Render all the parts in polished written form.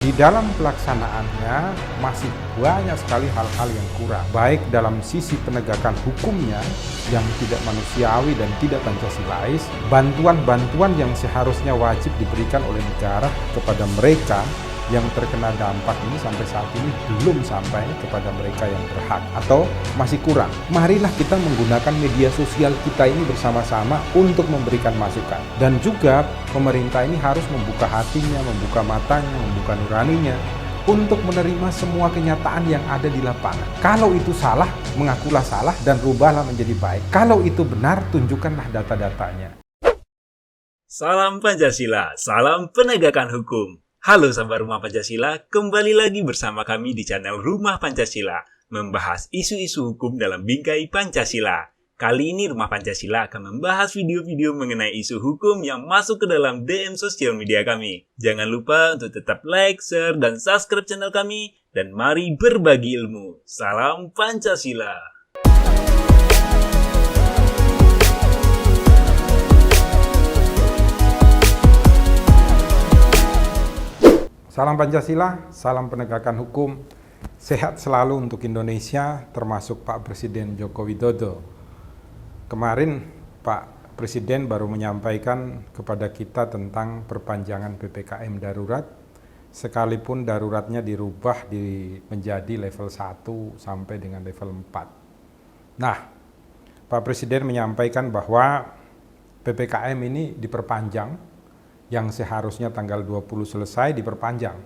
di dalam pelaksanaannya masih banyak sekali hal-hal yang kurang, baik dalam sisi penegakan hukumnya yang tidak manusiawi dan tidak Pancasilais, bantuan-bantuan yang seharusnya wajib diberikan oleh negara kepada mereka yang terkena dampak ini sampai saat ini belum sampai kepada mereka yang berhak atau masih kurang. Marilah kita menggunakan media sosial kita ini bersama-sama untuk memberikan masukan. Dan juga pemerintah ini harus membuka hatinya, membuka matanya, membuka nuraninya untuk menerima semua kenyataan yang ada di lapangan. Kalau itu salah, mengakulah salah dan rubahlah menjadi baik. Kalau itu benar, tunjukkanlah data-datanya. Salam Pancasila, salam penegakan hukum. Halo sahabat Rumah Pancasila, kembali lagi bersama kami di channel Rumah Pancasila, membahas isu-isu hukum dalam bingkai Pancasila. Kali ini Rumah Pancasila akan membahas video-video mengenai isu hukum yang masuk ke dalam DM sosial media kami. Jangan lupa untuk tetap like, share, dan subscribe channel kami, dan mari berbagi ilmu. Salam Pancasila! Salam Pancasila, salam penegakan hukum, sehat selalu untuk Indonesia, termasuk Pak Presiden Joko Widodo. Kemarin Pak Presiden baru menyampaikan kepada kita tentang perpanjangan PPKM darurat, sekalipun daruratnya dirubah menjadi level 1 sampai dengan level 4. Nah, Pak Presiden menyampaikan bahwa PPKM ini diperpanjang, yang seharusnya tanggal 20 selesai diperpanjang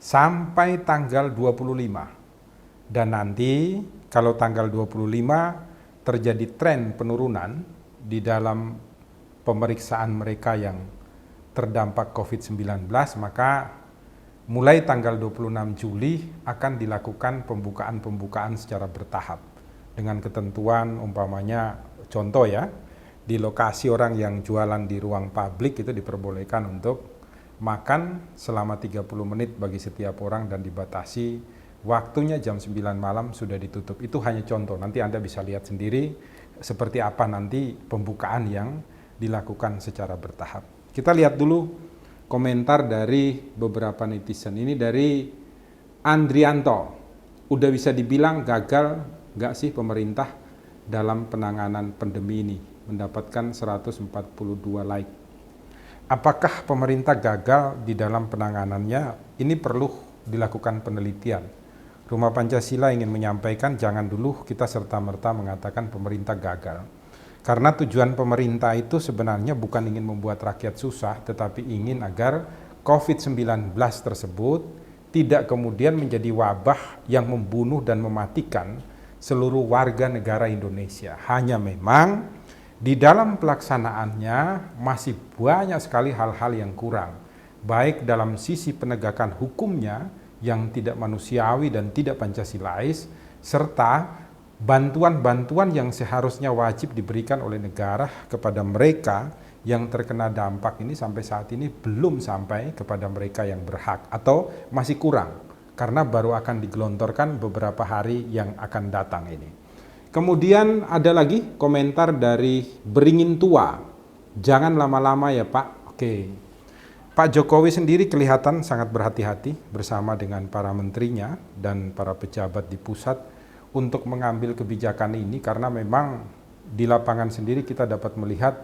sampai tanggal 25. Dan nanti kalau tanggal 25 terjadi tren penurunan di dalam pemeriksaan mereka yang terdampak COVID-19, maka mulai tanggal 26 Juli akan dilakukan pembukaan secara bertahap dengan ketentuan umpamanya contoh ya, di lokasi orang yang jualan di ruang publik itu diperbolehkan untuk makan selama 30 menit bagi setiap orang dan dibatasi waktunya jam 9 malam sudah ditutup. Itu hanya contoh, nanti Anda bisa lihat sendiri seperti apa nanti pembukaan yang dilakukan secara bertahap. Kita lihat dulu komentar dari beberapa netizen. Ini dari Andrianto. Udah bisa dibilang gagal nggak sih pemerintah dalam penanganan pandemi ini? Mendapatkan 142 like. Apakah pemerintah gagal di dalam penanganannya? Ini perlu dilakukan penelitian. Rumah Pancasila ingin menyampaikan jangan dulu kita serta-merta mengatakan pemerintah gagal. Karena tujuan pemerintah itu sebenarnya bukan ingin membuat rakyat susah, tetapi ingin agar COVID-19 tersebut tidak kemudian menjadi wabah yang membunuh dan mematikan seluruh warga negara Indonesia. Hanya memang di dalam pelaksanaannya masih banyak sekali hal-hal yang kurang, baik dalam sisi penegakan hukumnya yang tidak manusiawi dan tidak Pancasilais, serta bantuan-bantuan yang seharusnya wajib diberikan oleh negara kepada mereka yang terkena dampak ini sampai saat ini belum sampai kepada mereka yang berhak atau masih kurang, karena baru akan digelontorkan beberapa hari yang akan datang ini. Kemudian ada lagi komentar dari Beringin Tua. Jangan lama-lama ya Pak. Oke. Pak Jokowi sendiri kelihatan sangat berhati-hati bersama dengan para menterinya dan para pejabat di pusat untuk mengambil kebijakan ini, karena memang di lapangan sendiri kita dapat melihat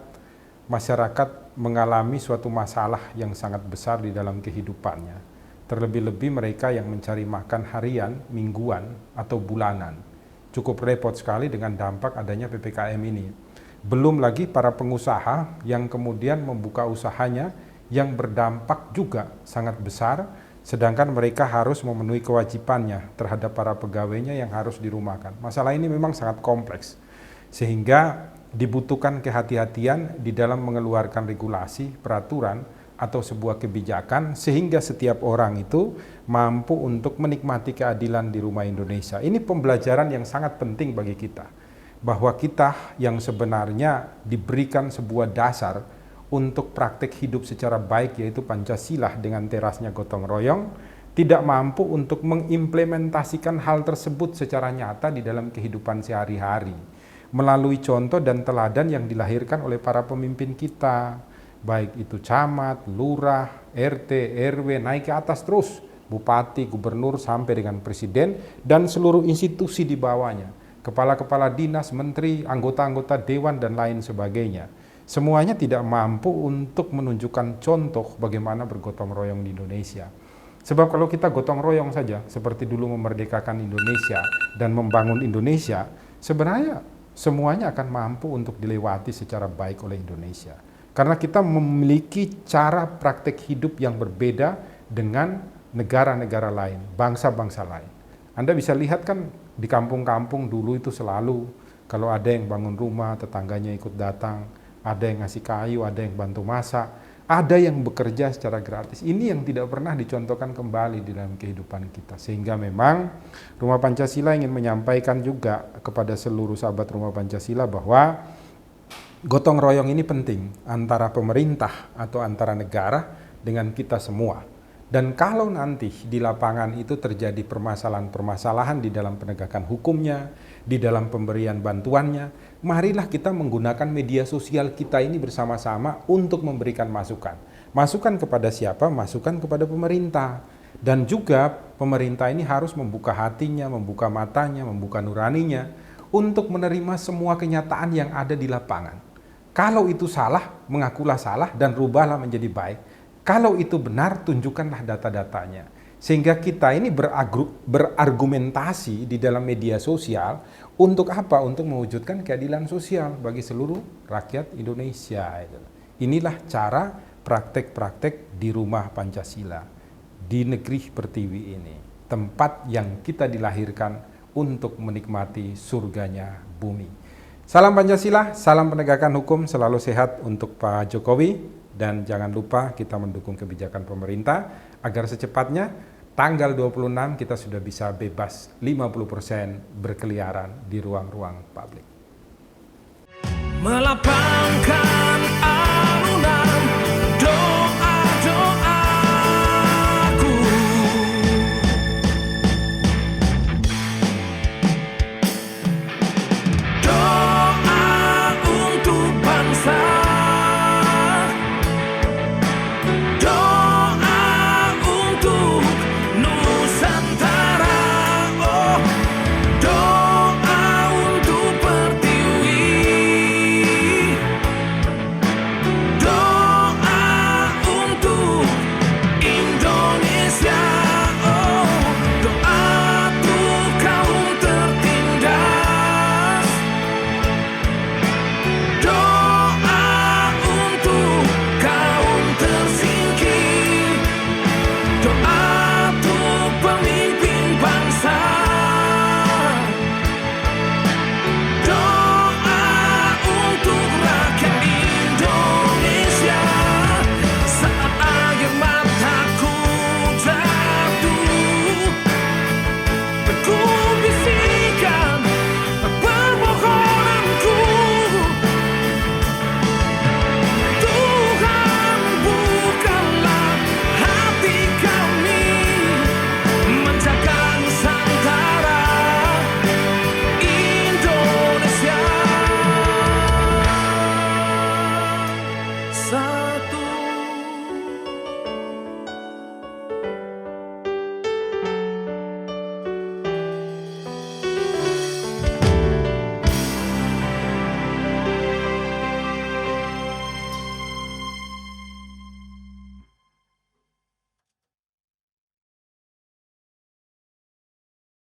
masyarakat mengalami suatu masalah yang sangat besar di dalam kehidupannya. Terlebih-lebih mereka yang mencari makan harian, mingguan, atau bulanan. Cukup repot sekali dengan dampak adanya PPKM ini. Belum lagi para pengusaha yang kemudian membuka usahanya yang berdampak juga sangat besar, sedangkan mereka harus memenuhi kewajibannya terhadap para pegawainya yang harus dirumahkan. Masalah ini memang sangat kompleks, sehingga dibutuhkan kehati-hatian di dalam mengeluarkan regulasi, peraturan, atau sebuah kebijakan sehingga setiap orang itu mampu untuk menikmati keadilan di rumah Indonesia. Ini pembelajaran yang sangat penting bagi kita, bahwa kita yang sebenarnya diberikan sebuah dasar untuk praktek hidup secara baik, yaitu Pancasila dengan terasnya gotong royong, tidak mampu untuk mengimplementasikan hal tersebut secara nyata di dalam kehidupan sehari-hari melalui contoh dan teladan yang dilahirkan oleh para pemimpin kita, baik itu camat, lurah, RT, RW, naik ke atas terus bupati, gubernur, sampai dengan presiden, dan seluruh institusi di bawahnya. Kepala-kepala dinas, menteri, anggota-anggota dewan, dan lain sebagainya. Semuanya tidak mampu untuk menunjukkan contoh bagaimana bergotong royong di Indonesia. Sebab kalau kita gotong royong saja, seperti dulu memerdekakan Indonesia dan membangun Indonesia, sebenarnya semuanya akan mampu untuk dilewati secara baik oleh Indonesia. Karena kita memiliki cara praktek hidup yang berbeda dengan negara-negara lain, bangsa-bangsa lain. Anda bisa lihat kan di kampung-kampung dulu itu selalu kalau ada yang bangun rumah, tetangganya ikut datang, ada yang ngasih kayu, ada yang bantu masak, ada yang bekerja secara gratis. Ini yang tidak pernah dicontohkan kembali di dalam kehidupan kita. Sehingga memang Rumah Pancasila ingin menyampaikan juga kepada seluruh sahabat Rumah Pancasila bahwa gotong royong ini penting antara pemerintah atau antara negara dengan kita semua. Dan kalau nanti di lapangan itu terjadi permasalahan-permasalahan di dalam penegakan hukumnya, di dalam pemberian bantuannya, marilah kita menggunakan media sosial kita ini bersama-sama untuk memberikan masukan. Masukan kepada siapa? Masukan kepada pemerintah. Dan juga pemerintah ini harus membuka hatinya, membuka matanya, membuka nuraninya untuk menerima semua kenyataan yang ada di lapangan. Kalau itu salah, mengakulah salah dan rubahlah menjadi baik. Kalau itu benar, tunjukkanlah data-datanya. Sehingga kita ini berargumentasi di dalam media sosial untuk apa? Untuk mewujudkan keadilan sosial bagi seluruh rakyat Indonesia. Inilah cara praktek-praktek di Rumah Pancasila, di negeri pertiwi ini. Tempat yang kita dilahirkan untuk menikmati surganya bumi. Salam Pancasila, salam penegakan hukum, selalu sehat untuk Pak Jokowi. Dan jangan lupa kita mendukung kebijakan pemerintah agar secepatnya tanggal 26 kita sudah bisa bebas 50% berkeliaran di ruang-ruang publik. Melapangkan